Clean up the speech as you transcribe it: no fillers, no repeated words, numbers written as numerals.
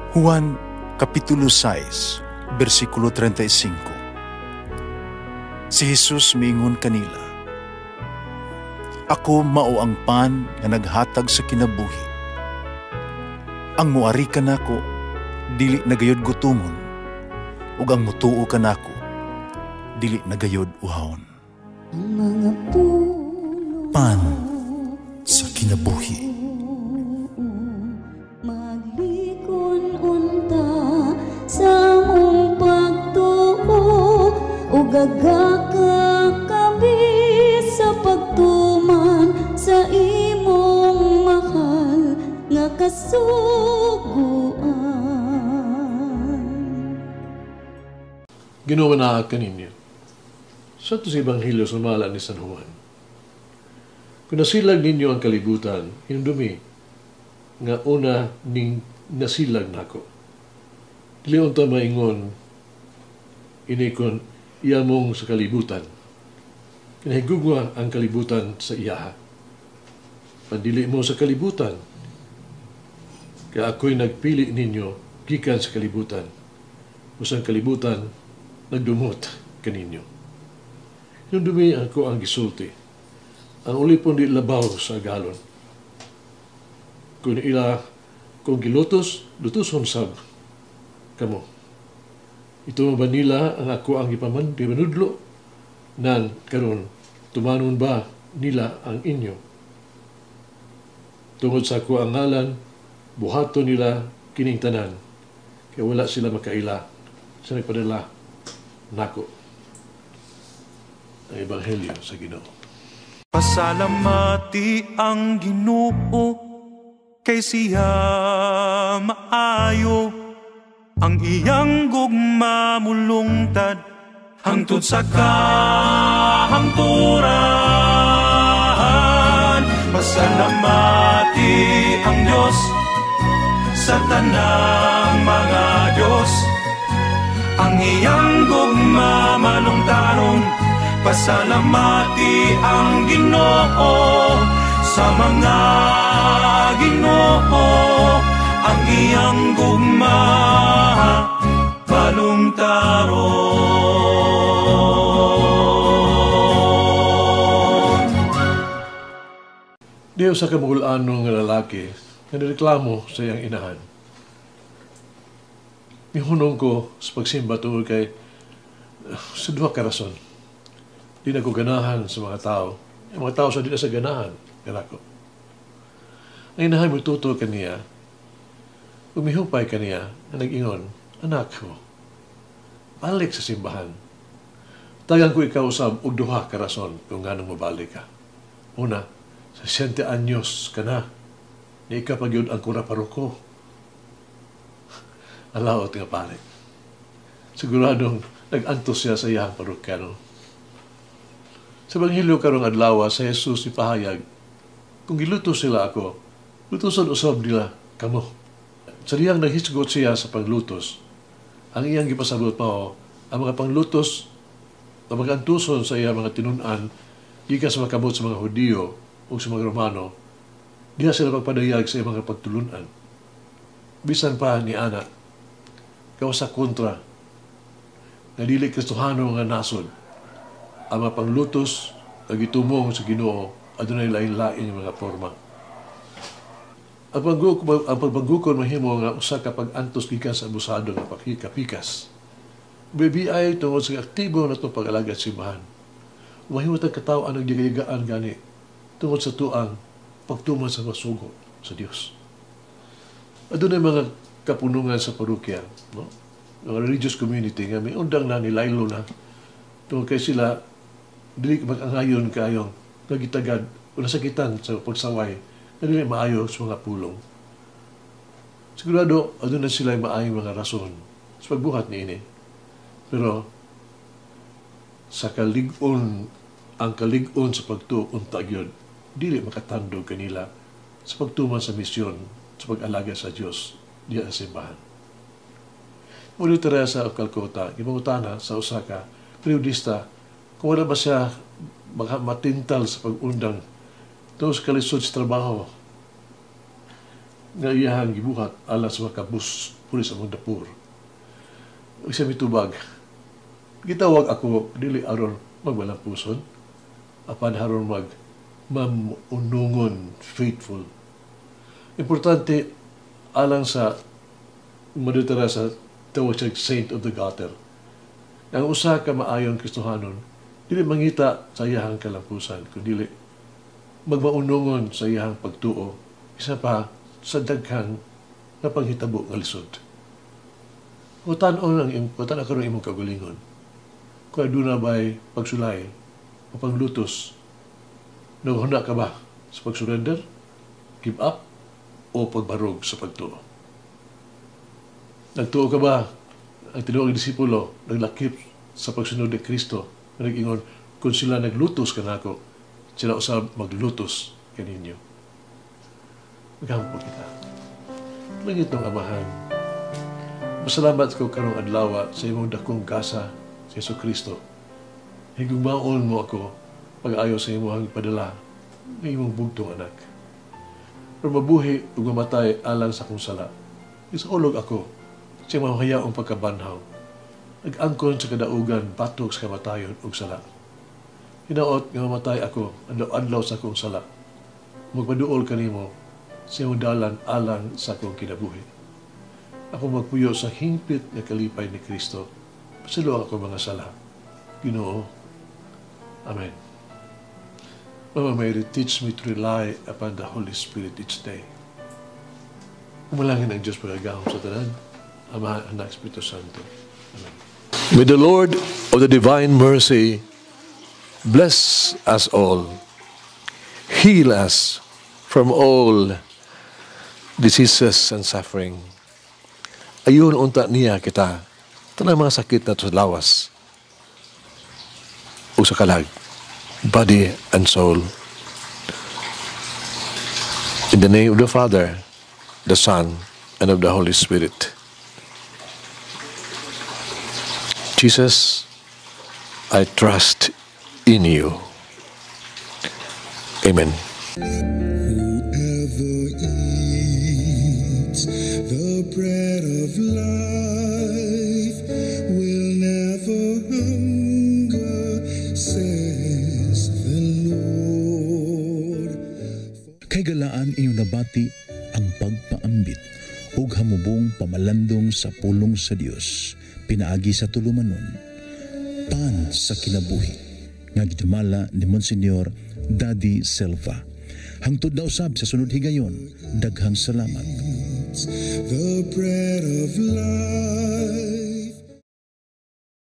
Juan Kapitulo 6, versikulo 35. Si Jesus miingon kanila, "Ako mao ang pan nga naghatag sa kinabuhi. Ang muari kanako dili nagayod gutomon, ug ang mutuo kanako dili nagayod uhawon." Pan sa kinabuhi. Gagaka kami sa pagtuman sa imong mahal nga kasuguan. Ginawa na kaninyo sa ito sa Ebanghelyo sa mala ni San Juan. Kung nasilag ninyo ang kalibutan, hinumdumi nga una ning nasilag nako. Dili unta maingon inikon iyamong sa kalibutan. Kinahigugma ang kalibutan sa iyaha. Pandili mo sa kalibutan, kaya ako'y nagpili ninyo gikan sa kalibutan. Usang kalibutan, nagdumot kaninyo. Hinumdumi ako ang gisulti. Ang ulipon di labaw sa galon. Kung gilutos, lutoson sab kamo. Ito ba nila ang ako ang ipanudlo nan karon tumanon ba nila ang inyo? Tungod sa ako ang ngalan, buhato nila kining tanan, kaya wala sila makaila sa nagpadala nako. Ang Ebanghelyo sa Ginoo. Pasalamati ang Ginoo kay siya maayo. Ang iyang gugma mulungtad hangtod sa kahangturan. Pasalamati ang Diyos sa tanang mga Diyos. Ang iyang gugma malungtaron. Pasalamati ang Ginoo sa mga Ginoo. Ang iyang gugma malungtaron. Diyo sa kamugulano ng lalaki na nireklamo sa iyang inahan. Mihunong ko sa pagsimba tungkol kay sa duha ka rason. Di na ko ganahan sa mga tao. Ang mga tao sa di na sa ganahan. Ganako. Ang inahan mo tuto kaniya. Umihupay kaniya na nag-ingon, "Anak ko, balik sa simbahan. Tagang ko ikaw usab og duha ka rason kung ganong mabalik ka. Una, 60 anyos ka na. Ni ikapagyod ang kura paruko." Alaot nga pare. Siguradong nag-antos siya sa iyang parukyano. Sa Ebanghelyo karong adlaw sa Jesus ipahayag, kung gilutos sila ako, lutoson usab nila kamo. Sa diyang naghisgot siya sa panglutos, ang iyang gipasabot pa ang mga panglutos na mag-antuson sa iyang mga tinunan gikan sa makabot sa mga Hudiyo o sa mga Romano, diha sila magpadayag sa iyang mga pagtulunan. Bisan pa ni Ana, gawa sa kontra, na dili Kristohano nga nasod, ang mga panglutos na gitumong sa Ginoo adunay lain-lain mga forma. Ang pagbagukon mahimo nga usa ka pag-antos gikan sa abusado nga pakikapikas. BBI tungod sa aktibo na itong pag-alagad simbahan. Mahimo tang katawhan ang gigayigaan gani tungod sa tuang pagtuman sa masugo sa Dios. Adunay mga kapunungan sa parokya, no? Mga religious community nga may undang na nilaylo na tungod kay sila dili mag-angayon kayong nagitagad o nasakitan sa pagsaway na dili maayo sa mga pulong. Sigurado, aduna sila maayong mga rason sa pagbuhat niini. Pero, sa kalig-on, ang kalig-on sa pagtuon tagyod, dili makatandog kanila sa pagtuman sa misyon, sa pag-alaga sa Diyos, diya sa simbahan. Muli Teresa of Calcutta, gimangutana sa Osaka, periodista, kung wala ba siya matintal sa pag-undang tungkol sa kalisod sa trabaho. nga iyahang gibuhat alas sa mga kabus pulis among dapur. Ug siya mitubag, gitawag ako dili aron magwalang puson, apan haron mamunungon, faithful. Importante alang sa madutara sa tawag siya Saint of the Gutter. Ang usa ka maayon Kristohanon, dili mangita sa iyahang kalampusan, kundi magmaunungon sa iyahang pagtuo, isa pa sa daghang na panghitabo nga lisod. Utanon ako ng imong kagalingon. Kung aduna ba'y pagsulay o panglutos, naghuna ka ba sa pagsurrender, give up, o pagbarog sa pagtuo? Nagtuo ka ba ang tinuong disipulo naglakip sa pagsunod ni Kristo na nag-ingon, kung sila naglutos ka nako, sila usab maglutos kaninyo. Maghampo kita. Langit ng Amahan, masalamat ko karong adlaw sa imong dakong kasa sa Yesu Kristo. Higugmaon mo ako pag-ayo sa imong padala ng imong bugtong anak. Pero mabuhi ug mamatay alang sa akong sala. Isaulog ako sa mahayaong pagkabanhaw. Nag-angkon sa kadaugan, batok sa kamatayon ug sala. Hinaot nga mamatay ako, adlaw sa akong sala. Magpaduol kanimo sa iyong dalan alang sa akong kinabuhi. Ako magpuyo sa hingpit nga kalipay ni Kristo. Pasalo ako mga sala. Ginoo. Amen. Mama Mary, teach me to rely upon the Holy Spirit each day. Umalangin ang Diyos pagagahom sa tanan, Ama, Anak, Espiritu Santo. Amen. May the Lord of the divine mercy bless us all, heal us from all diseases and suffering. Ayun unta niya kita, tanang mga sakit na sa lawas o sa kalag, body and soul. In the name of the Father, the Son, and of the Holy Spirit. Jesus, I trust in you. Amen. Whoever eats the bread of life will never hunger, says the Lord. Kay galaan inyong nabati ang pagpaambit ug hamubong pamalandong sa pulong sa Dios pinaagi sa tulumanon, pan sa kinabuhi nga gidumala ni Monsignor Daddy Silva. Hangtod na usab sa sunod higayon, daghang salamat. The bread of life.